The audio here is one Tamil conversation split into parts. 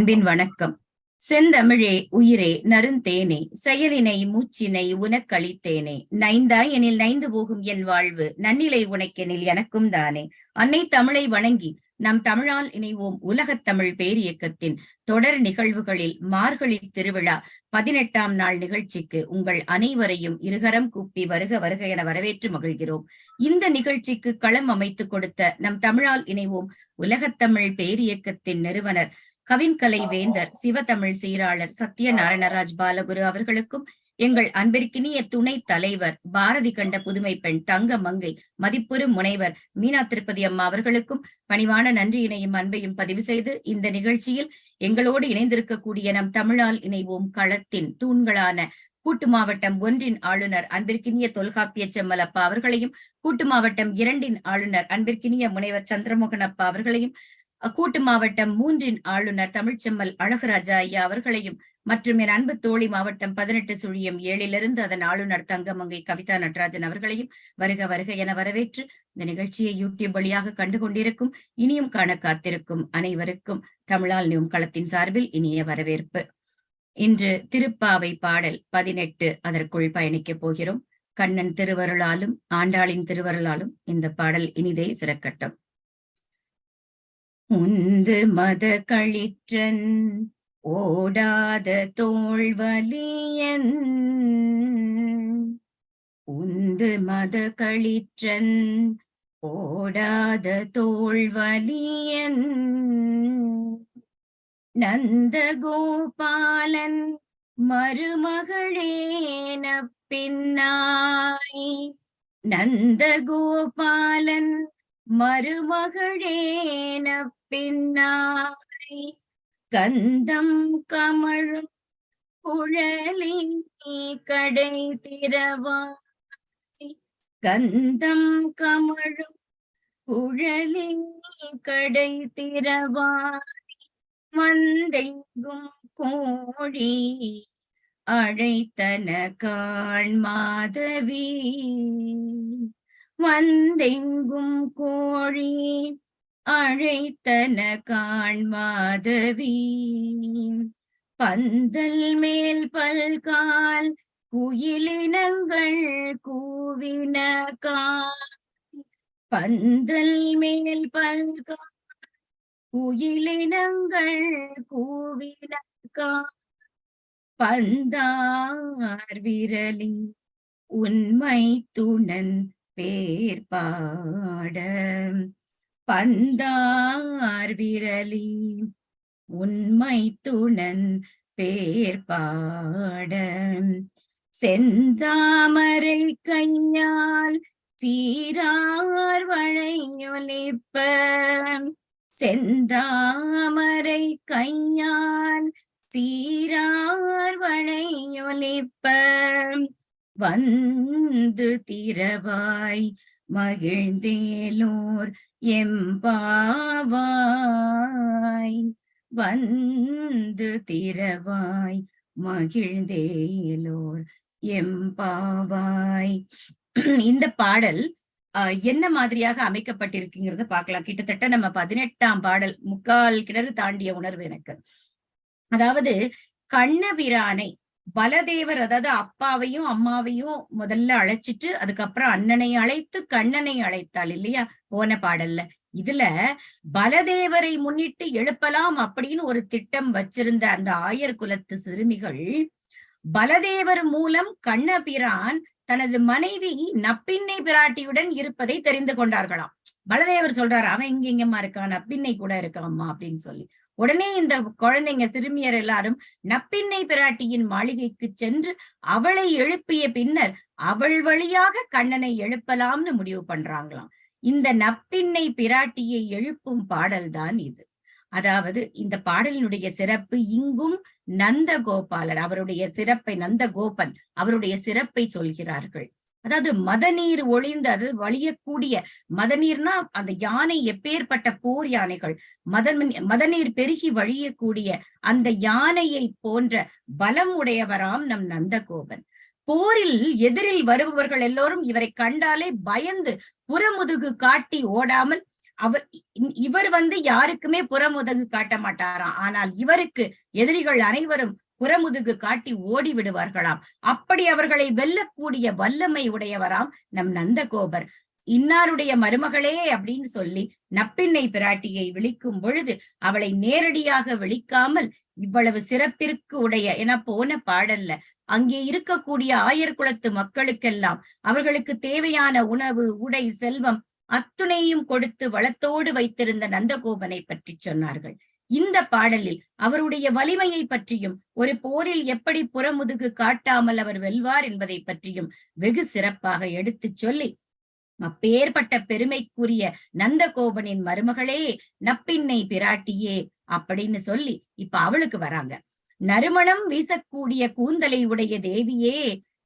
அன்பின் வணக்கம். செந்தமிழே உயிரே நறுந்தேனே செயலினை மூச்சினை உனக்களித்தேனே நைந்தாய் எனில் நைந்து போகும் என் வாழ்வு நன்னிலை உனக்கெனில் எனக்கும் தானே. அன்னை தமிழை வணங்கி நம் தமிழால் இணைவோம் உலகத் தமிழ் பேரியக்கத்தின் தொடர் நிகழ்வுகளில் மார்கழி திருவிழா 18ஆம் நாள் நிகழ்ச்சிக்கு உங்கள் அனைவரையும் இருகரம் கூப்பி வருக வருக என வரவேற்று மகிழ்கிறோம். இந்த நிகழ்ச்சிக்கு களம் அமைத்துக் கொடுத்த நம் தமிழால் இணைவோம் உலகத்தமிழ் பேரியக்கத்தின் நிறுவனர் கவின்கலை வேந்தர் சிவதமிழ் சீராளர் சத்யநாராயணராஜ் பாலகுரு அவர்களுக்கும், எங்கள் அன்பிற்கினிய துணை தலைவர் பாரதி கண்ட புதுமை பெண் தங்க மங்கை மதிப்புறு முனைவர் மீனா திருப்பதி அம்மா அவர்களுக்கும் பணிவான நன்றியினையும் அன்பையும் பதிவு செய்து, இந்த நிகழ்ச்சியில் எங்களோடு இணைந்திருக்கக்கூடிய நம் தமிழால் இணைவோம் களத்தின் தூண்களான கூட்டு மாவட்டம் 1 ஆளுநர் அன்பிற்கினிய தொல்காப்பிய செம்மல் அப்பா அவர்களையும், கூட்டு மாவட்டம் 2 ஆளுநர் அன்பிற்கினிய முனைவர் சந்திரமோகன் அப்பா அவர்களையும், கூட்டு மாவட்டம் 3 ஆளுநர் தமிழ்ச்செம்மல் அழகுராஜா ஐயா அவர்களையும், மற்றும் என் அன்பு தோழி மாவட்டம் 18/7 அதன் ஆளுநர் தங்கமங்கை கவிதா நடராஜன் அவர்களையும் வருக வருக என வரவேற்று, இந்த நிகழ்ச்சியை யூடியூப் வழியாக கண்டு கொண்டிருக்கும் இனியும் காண காத்திருக்கும் அனைவருக்கும் தமிழால் இணைவோம் களத்தின் சார்பில் இனிய வரவேற்பு. இன்று திருப்பாவை பாடல் 18 அதற்குள் பயணிக்கப் போகிறோம். கண்ணன் திருவருளாலும் ஆண்டாளின் திருவருளாலும் இந்த பாடல் இனிதே சிறக்கட்டும். உந்து மத களிற்றன் ஓடாத தோள்வலியன், உந்து மத களிற்றன் ஓடாத தோள்வலியன், நந்த கோபாலன் மருமகளேன பின்னாய், நந்த கோபாலன் மருமகளேன பின்னாய், கந்தம் கமழும் குழலி கடை திறவாய், கந்தம் கமழும் குழலி கடை திறவாய், வந்தெங்கும் கோழி அழைத்தன காண் மாதவி, வந்தெங்கும் கோழி அழைத்தன காண் மாதவி, பந்தல் மேல் பல்கால் குயிலினங்கள் கூவின காண், பந்தல் மேல் பல்கால் குயிலினங்கள் கூவின காண், பந்தார் விரலி உண்மை துணன் பேர் பாட, பந்தார் விரலி உண்மை துணன் பேர் பாட, செந்தாமரை கையால் சீரார் வளையொலிப்ப, செந்தாமரை கையால் சீரார் வளையொலிப்ப, வந்து திரவாய் மகிழ்ந்தேலோர் எம்பாவாய், வந்து திரவாய் மகிழ்ந்தேலோர் எம்பாவாய். இந்த பாடல் என்ன மாதிரியாக அமைக்கப்பட்டிருக்குங்கிறத பார்க்கலாம். கிட்டத்தட்ட நம்ம 18ஆம் பாடல் முக்கால் கிணறு தாண்டிய உணர்வு எனக்கு. அதாவது கண்ணபிரானை பலதேவர், அதாவது அப்பாவையும் அம்மாவையும் முதல்ல அழைச்சிட்டு அதுக்கப்புறம் அண்ணனை அழைத்து கண்ணனை அழைத்தாள் இல்லையா போன பாடல்ல. இதுல பலதேவரை முன்னிட்டு எழுப்பலாம் அப்படின்னு ஒரு திட்டம் வச்சிருந்த அந்த ஆயர் குலத்து சிறுமிகள், பலதேவர் மூலம் கண்ணபிரான் தனது மனைவி நப்பின்னை பிராட்டியுடன் இருப்பதை தெரிந்து கொண்டார்களாம். பலதேவர் சொல்றாரு, அவன் இங்கம்மா இருக்கான், நப்பின்னை கூட இருக்காம்மா அப்படின்னு சொல்லி. உடனே இந்த குழந்தைங்க சிறுமியர் எல்லாரும் நப்பின்னை பிராட்டியின் மாளிகைக்கு சென்று அவளை எழுப்பிய பின்னர் அவள் வழியாக கண்ணனை எழுப்பலாம்னு முடிவு பண்றாங்களாம். இந்த நப்பின்னை பிராட்டியை எழுப்பும் பாடல்தான் இது. அதாவது இந்த பாடலினுடைய சிறப்பு, இங்கும் நந்த கோபாலன் அவருடைய சிறப்பை, நந்தகோபன் அவருடைய சிறப்பை சொல்கிறார்கள். அதாவது மதநீர் ஒளிந்து, அது வழியக்கூடிய மதநீர்னா அந்த யானை எப்பேற்பட்ட போர் யானைகள், மதநீர் பெருகி வழியக்கூடிய அந்த யானையை போன்ற பலம் உடையவராம் நம் நந்தகோபன். போரில் எதிரில் வருபவர்கள் எல்லோரும் இவரை கண்டாலே பயந்து புறமுதுகு காட்டி ஓடாமல் இவர் வந்து யாருக்குமே புறமுதுகு காட்ட மாட்டாராம். ஆனால் இவருக்கு எதிரிகள் அனைவரும் புறமுதுகு காட்டி ஓடி விடுவார்களாம். அப்படி அவர்களை வெல்லக்கூடிய வல்லமை உடையவராம் நம் நந்தகோபர். இன்னாருடைய மருமகளே அப்படின்னு சொல்லி நப்பின்னை பிராட்டியை விழிக்கும் பொழுது அவளை நேரடியாக விழிக்காமல் இவ்வளவு சிறப்பிற்கு உடைய என போன பாடல்ல அங்கே இருக்கக்கூடிய ஆயர் குலத்து மக்களுக்கெல்லாம் அவர்களுக்கு தேவையான உணவு, உடை, செல்வம் அத்துணையும் கொடுத்து வளத்தோடு வைத்திருந்த நந்தகோபனை பற்றி சொன்னார்கள். இந்த பாடலில் அவருடைய வலிமையை பற்றியும் ஒரு போரில் எப்படி புறமுதுகு காட்டாமல் அவர் வெல்வார் என்பதை பற்றியும் வெகு சிறப்பாக எடுத்து சொல்லி அப்பேற்பட்ட பெருமைக்குரிய நந்தகோபனின் மருமகளே நப்பின்னை பிராட்டியே அப்படின்னு சொல்லி இப்ப அவளுக்கு வராங்க. நறுமணம் வீசக்கூடிய கூந்தலை உடைய தேவியே,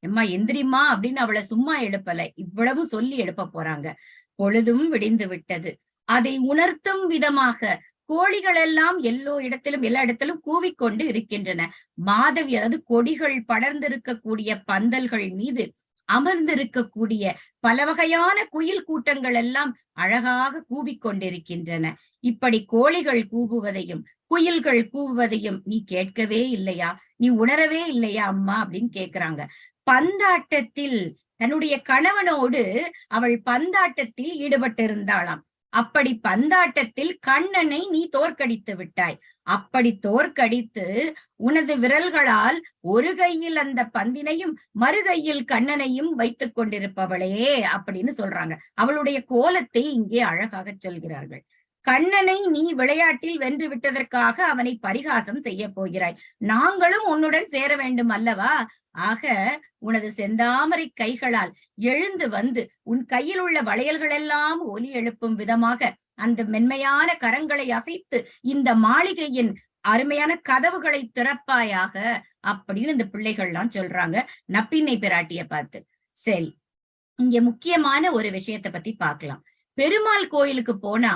எம்மா எந்திரிமா அப்படின்னு அவளை சும்மா எழுப்பல, இவ்வளவு சொல்லி எழுப்ப போறாங்க. பொழுதும் விடிந்து விட்டது. அதை உணர்த்தும் விதமாக கோழிகள் எல்லாம் எல்லா இடத்திலும் கூவிக்கொண்டு இருக்கின்றன. மாதவி, அதாவது கொடிகள் படர்ந்திருக்கக்கூடிய பந்தல்கள் மீது அமர்ந்திருக்கக்கூடிய பல வகையான குயில் கூட்டங்கள் எல்லாம் அழகாக கூவிக்கொண்டிருக்கின்றன. இப்படி கோழிகள் கூவுவதையும் குயில்கள் கூவுவதையும் நீ கேட்கவே இல்லையா, நீ உணரவே இல்லையா அம்மா அப்படின்னு கேக்குறாங்க. பந்தாட்டத்தில் தன்னுடைய கணவனோடு அவள் பந்தாட்டத்தில் ஈடுபட்டிருந்தாளாம். அப்படி பந்தாட்டத்தில் கண்ணனை நீ தோற்கடித்து விட்டாய். அப்படி தோற்கடித்து உனது விரல்களால் ஒரு கையில் அந்த பந்தினையும் மறு கையில் கண்ணனையும் வைத்துக் கொண்டிருப்பவளே அப்படின்னு சொல்றாங்க. அவளுடைய கோலத்தை இங்கே அழகாக சொல்கிறார்கள். கண்ணனை நீ விளையாட்டில் வென்று விட்டதற்காக அவனை பரிகாசம் செய்ய போகிறாய். நாங்களும் உன்னுடன் சேர வேண்டும் அல்லவா? ஆக உனது செந்தாமரை கைகளால் எழுந்து வந்து உன் கையில் உள்ள வளையல்கள் எல்லாம் ஒலி எழுப்பும் விதமாக அந்த மென்மையான கரங்களை அசைத்து இந்த மாளிகையின் அருமையான கதவுகளை திறப்பாயாக அப்படின்னு இந்த பிள்ளைகள்லாம் சொல்றாங்க நப்பின்னை பிராட்டிய பார்த்து. சரி, இங்க முக்கியமான ஒரு விஷயத்தை பத்தி பார்க்கலாம். பெருமாள் கோயிலுக்கு போனா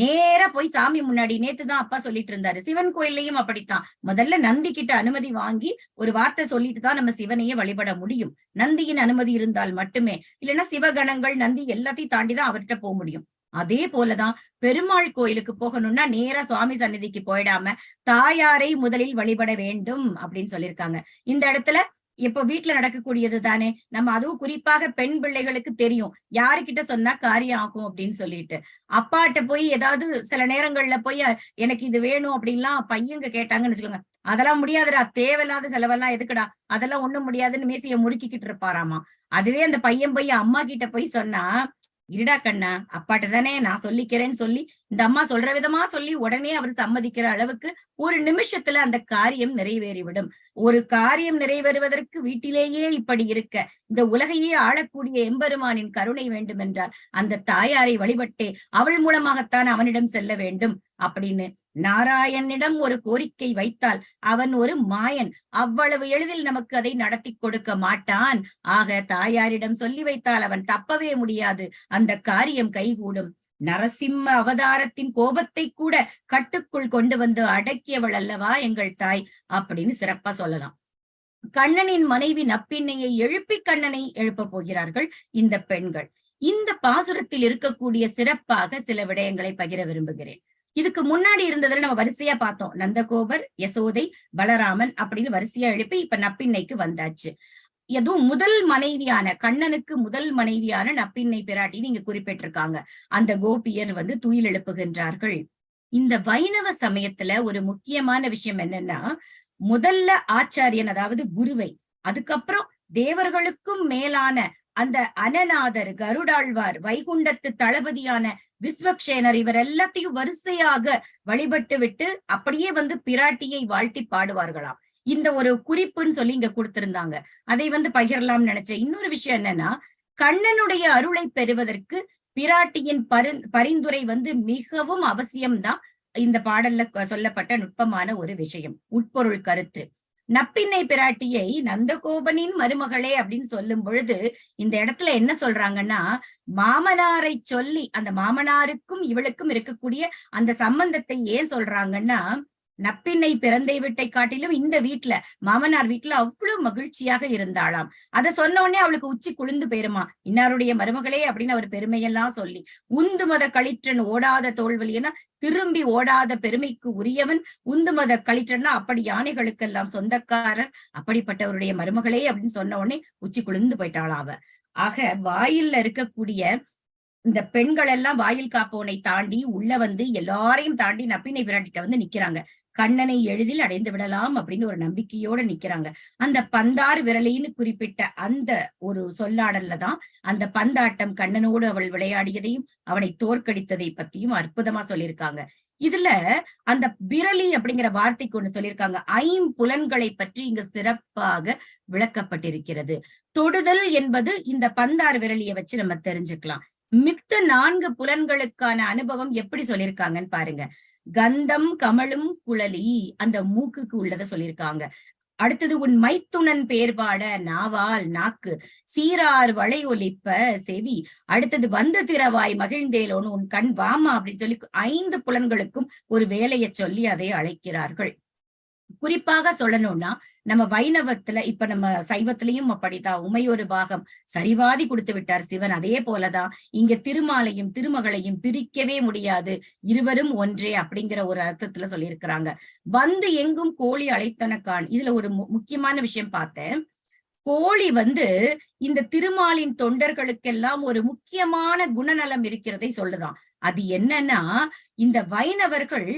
நேரா போய் சாமி முன்னாடி, நேத்துதான் அப்பா சொல்லிட்டு இருந்தாரு, சிவன் கோயில்லையும் அப்படித்தான். முதல்ல நந்தி கிட்ட அனுமதி வாங்கி ஒரு வார்த்தை சொல்லிட்டு தான் நம்ம சிவனையே வழிபட முடியும். நந்தியின் அனுமதி இருந்தால் மட்டுமே, இல்லைன்னா சிவகணங்கள் நந்தி எல்லாத்தையும் தாண்டிதான் அவர்கிட்ட போக முடியும். அதே போலதான் பெருமாள் கோயிலுக்கு போகணும்னா நேரா சுவாமி சந்நிதிக்கு போயிடாம தாயாரை முதலில் வழிபட வேண்டும் அப்படின்னு சொல்லியிருக்காங்க. இந்த இடத்துல இப்ப வீட்டுல நடக்கக்கூடியது தானே, நம்ம அதுவும் குறிப்பாக பெண் பிள்ளைகளுக்கு தெரியும் யாருக்கிட்ட சொன்னா காரியம் ஆகும் அப்படின்னு சொல்லிட்டு. அப்பாட்ட போய் ஏதாவது சில நேரங்கள்ல போய் எனக்கு இது வேணும் அப்படின்லாம் பையங்க கேட்டாங்கன்னு வச்சுக்கோங்க, அதெல்லாம் முடியாதுடா, தேவையில்லாத செலவெல்லாம் எதுக்குடா, அதெல்லாம் ஒண்ணும் முடியாதுன்னு மேசைய முறுக்கிக்கிட்டு இருப்பாராமா. அதுவே அந்த பையன் போய் அம்மா கிட்ட போய் சொன்னா, இருடா கண்ணா, அப்பாட்ட தானே நான் சொல்லிக்கிறேன்னு சொல்லி இந்த அம்மா சொல்ற விதமா சொல்லி உடனே அவர் சம்மதிக்கிற அளவுக்கு ஒரு நிமிஷத்துல அந்த காரியம் நிறைவேறிவிடும். ஒரு காரியம் நிறைவேறுவதற்கு வீட்டிலேயே இப்படி இருக்க இந்த உலகையே ஆளக்கூடிய எம்பெருமானின் கருணை வேண்டும் என்றால் அந்த தாயாரை வழிபட்டே அவள் மூலமாகத்தான் அவனிடம் செல்ல வேண்டும் அப்படின்னு நாராயணனிடம் ஒரு கோரிக்கை வைத்தால் அவன் ஒரு மாயன், அவ்வளவு எளிதில் நமக்கு அதை நடத்தி கொடுக்க மாட்டான். ஆக தாயாரிடம் சொல்லி வைத்தால் அவன் தப்பவே முடியாது, அந்த காரியம் கைகூடும். நரசிம்ம அவதாரத்தின் கோபத்தை கூட கட்டுக்குள் கொண்டு வந்து அடக்கியவள் அல்லவா எங்கள் தாய் அப்படின்னு சிறப்பா சொல்லலாம். கண்ணனின் மனைவி நப்பின்னையை எழுப்பி கண்ணனை எழுப்ப போகிறார்கள் இந்த பெண்கள். இந்த பாசுரத்தில் இருக்கக்கூடிய சிறப்பாக சில விடயங்களை பகிர விரும்புகிறேன். இதுக்கு முன்னாடி இருந்ததுல நம்ம வரிசையா பார்த்தோம், நந்தகோபர், யசோதை, பலராமன் அப்படின்னு வரிசையா எழுப்பி இப்ப நப்பின்னைக்கு வந்தாச்சு. எதுவும் முதல் மனைவியான கண்ணனுக்கு முதல் மனைவியான நப்பின்னை பிராட்டின்னு இங்க குறிப்பிட்டிருக்காங்க. அந்த கோபியர் வந்து துயில் எழுப்புகின்றார்கள். இந்த வைணவ சமயத்துல ஒரு முக்கியமான விஷயம் என்னன்னா, முதல்ல ஆச்சாரியன் அதாவது குருவை, அதுக்கப்புறம் தேவர்களுக்கும் மேலான அந்த அனநாதர், கருடாழ்வார், வைகுண்டத்து தளபதியான விஸ்வக்ஷேனர், இவர் எல்லாத்தையும் வரிசையாக வழிபட்டு விட்டு அப்படியே வந்து பிராட்டியை வாழ்த்தி பாடுவார்களாம். இந்த ஒரு குறிப்புன்னு சொல்லி இங்க கொடுத்திருந்தாங்க. அதை வந்து பகிரலாம்னு நினைச்சேன். இன்னொரு விஷயம் என்னன்னா, கண்ணனுடைய அருளை பெறுவதற்கு பிராட்டியின் பரிந்துரை வந்து மிகவும் அவசியம்தான். இந்த பாடல்ல சொல்லப்பட்ட நுட்பமான ஒரு விஷயம், உட்பொருள் கருத்து. நப்பின்னை பிராட்டியை நந்தகோபனின் மருமகளே அப்படின்னு சொல்லும் பொழுது இந்த இடத்துல என்ன சொல்றாங்கன்னா, மாமனாரை சொல்லி அந்த மாமனாருக்கும் இவளுக்கும் இருக்கக்கூடிய அந்த சம்பந்தத்தை ஏன் சொல்றாங்கன்னா, நப்பின்னை பிறந்தை வீட்டை காட்டிலும் இந்த வீட்டுல மாமனார் வீட்டுல அவ்வளவு மகிழ்ச்சியாக இருந்தாளாம். அதை சொன்ன உடனே அவளுக்கு உச்சி குளிர்ந்து போயிருமா. இன்னாருடைய மருமகளே அப்படின்னு அவர் பெருமையெல்லாம் சொல்லி, உந்து மத களிற்றன் ஓடாத தோல்வலின்னா திரும்பி ஓடாத பெருமைக்கு உரியவன் உந்து மத களிற்றன்னா அப்படி யானைகளுக்கெல்லாம் சொந்தக்காரர், அப்படிப்பட்டவருடைய மருமகளே அப்படின்னு சொன்ன உடனே உச்சி குளிர்ந்து போயிட்டாளா அவ. ஆக வாயில்ல இருக்கக்கூடிய இந்த பெண்கள் எல்லாம் வாயில் காப்பவனை தாண்டி உள்ள வந்து எல்லாரையும் தாண்டி நப்பினை விராட்டிட்ட வந்து நிக்கிறாங்க. கண்ணனை எளிதில் அடைந்து விடலாம் அப்படின்னு ஒரு நம்பிக்கையோட நிக்கிறாங்க. அந்த பந்தார் விரலின்னு குறிப்பிட்ட அந்த ஒரு சொல்லாடல்ல தான் அந்த பந்தாட்டம் கண்ணனோடு அவள் விளையாடியதையும் அவனை தோற்கடித்ததை பத்தியும் அற்புதமா சொல்லியிருக்காங்க. இதுல அந்த விரலி அப்படிங்கிற வார்த்தைக்கு ஒண்ணு சொல்லியிருக்காங்க. ஐம்புலன்களை பற்றி இங்கு சிறப்பாக விளக்கப்பட்டிருக்கிறது. தொடுதல் என்பது இந்த பந்தார் விரலியை வச்சு நம்ம தெரிஞ்சுக்கலாம். மித்த 4 புலன்களுக்கான அனுபவம் எப்படி சொல்லியிருக்காங்கன்னு பாருங்க. கந்தம் கமழும் குழலி, அந்த மூக்குக்கு உள்ளத சொல்லியிருக்காங்க. அடுத்தது உன் மைத்துணன் பேர்பாட நாவால் நாக்கு, சீரார் வளை ஒலிப்ப செவி, அடுத்தது வந்து திறவாய் மகிழ்ந்தேலோன்னு உன் கண் வாமா அப்படின்னு சொல்லி 5 புலன்களுக்கும் ஒரு வேலையை சொல்லி அதை அழைக்கிறார்கள். குறிப்பாக சொல்லணும்னா நம்ம வைணவத்துல, இப்ப நம்ம சைவத்திலையும் அப்படித்தான் உமையொரு பாகம் சரிவாதி கொடுத்து விட்டார் சிவன். அதே போலதான் இங்க திருமாலையும் திருமகளையும் பிரிக்கவே முடியாது, இருவரும் ஒன்றே அப்படிங்கிற ஒரு அர்த்தத்துல சொல்லியிருக்கிறாங்க. வந்து எங்கும் கோழி அழைத்தனக்கான். இதுல ஒரு முக்கியமான விஷயம் பார்த்தேன். கோழி வந்து இந்த திருமாலின் தொண்டர்களுக்கெல்லாம் ஒரு முக்கியமான குணநலம் இருக்கிறதை சொல்லுதான். அது என்னன்னா, இந்த வைணவர்கள்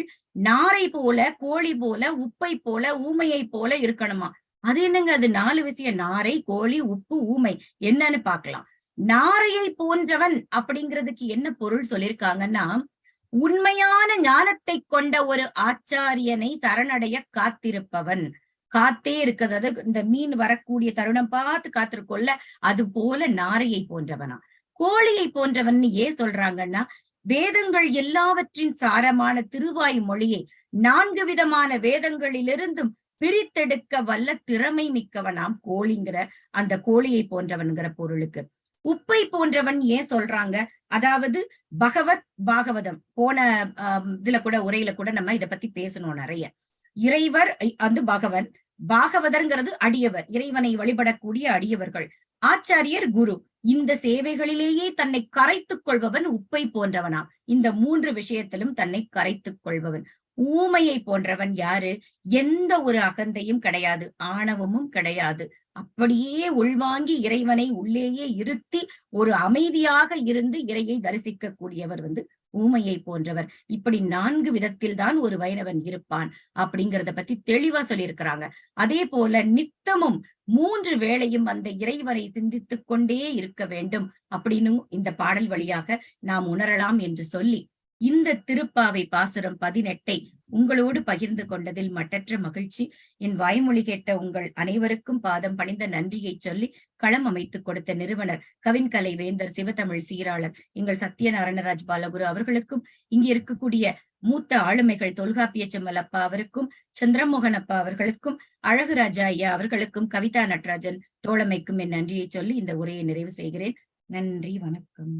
நாரை போல, கோழி போல, உப்பை போல, ஊமையை போல இருக்கணுமா. அது என்னங்க, அது 4 விஷயம். நாரை, கோழி, உப்பு, ஊமை என்னன்னு பாக்கலாம். நாரையை போன்றவன் அப்படிங்கிறதுக்கு என்ன பொருள் சொல்லியிருக்காங்கன்னா, உண்மையான ஞானத்தை கொண்ட ஒரு ஆச்சாரியனை சரணடைய காத்திருப்பவன். காத்தே இருக்கிறது. அது இந்த மீன் வரக்கூடிய தருணம் பார்த்து காத்திருக்கொள்ள, அது போல நாரையை போன்றவனா. கோழியை போன்றவன் ஏன் சொல்றாங்கன்னா, வேதங்கள் எல்லாவற்றின் சாரமான திருவாய் மொழியை 4 விதமான வேதங்களிலிருந்தும் பிரித்தெடுக்க வல்ல திறமை மிக்கவனாம் கோழிங்கிற அந்த கோழியை போன்றவன்கிற பொருளுக்கு. உப்பை போன்றவன் ஏன் சொல்றாங்க, அதாவது பகவத் பாகவதம் போன இதுல கூட உரையில கூட நம்ம இதை பத்தி பேசணும் நிறைய. இறைவர் வந்து பகவன், பாகவதர்ங்கிறது அடியவர், இறைவனை வழிபடக்கூடிய அடியவர்கள். ஆச்சாரியர் குரு. இந்த சேவைகளிலேயே தன்னை கரைத்துக் கொள்பவன் உப்பை போன்றவனாம். இந்த 3 விஷயத்திலும் தன்னை கரைத்துக் கொள்பவன். ஊமையை போன்றவன் யாரு, எந்த ஒரு அகந்தையும் கிடையாது, ஆணவமும் கிடையாது, அப்படியே உள்வாங்கி இறைவனை உள்ளேயே இருத்தி ஒரு அமைதியாக இருந்து இறையை தரிசிக்க கூடியவர் வந்து ஊமையை போன்றவர். இப்படி 4 விதத்தில் தான் ஒரு வைணவன் இருப்பான் அப்படிங்கிறத பத்தி தெளிவா சொல்லியிருக்கிறாங்க. அதே போல நித்தமும் 3 வேளையும் அந்த இறைவனை சிந்தித்துக் கொண்டே இருக்க வேண்டும் அப்படின்னு இந்த பாடல் வழியாக நாம் உணரலாம் என்று சொல்லி, இந்த திருப்பாவை பாசுரம் 18 உங்களோடு பகிர்ந்து கொண்டதில் மட்டற்ற மகிழ்ச்சி. என் வாய்மொழி கேட்ட உங்கள் அனைவருக்கும் பாதம் பணிந்த நன்றியை சொல்லி களம் அமைத்துக் கொடுத்த நிறுவனர் கவின்கலை வேந்தர் சிவத்தமிழ் சீராளர் எங்கள் சத்யநாராயணராஜ் பாலகுரு அவர்களுக்கும், இங்கே இருக்கக்கூடிய மூத்த ஆளுமைகள் தொல்காப்பிய செம்மல் அப்பா அவருக்கும், சந்திரமோகன் அப்பா அவர்களுக்கும், அழகுராஜா ஐயா அவர்களுக்கும், கவிதா நடராஜன் தோழமைக்கும் என் நன்றியை சொல்லி இந்த உரையை நிறைவு செய்கிறேன். நன்றி, வணக்கம்.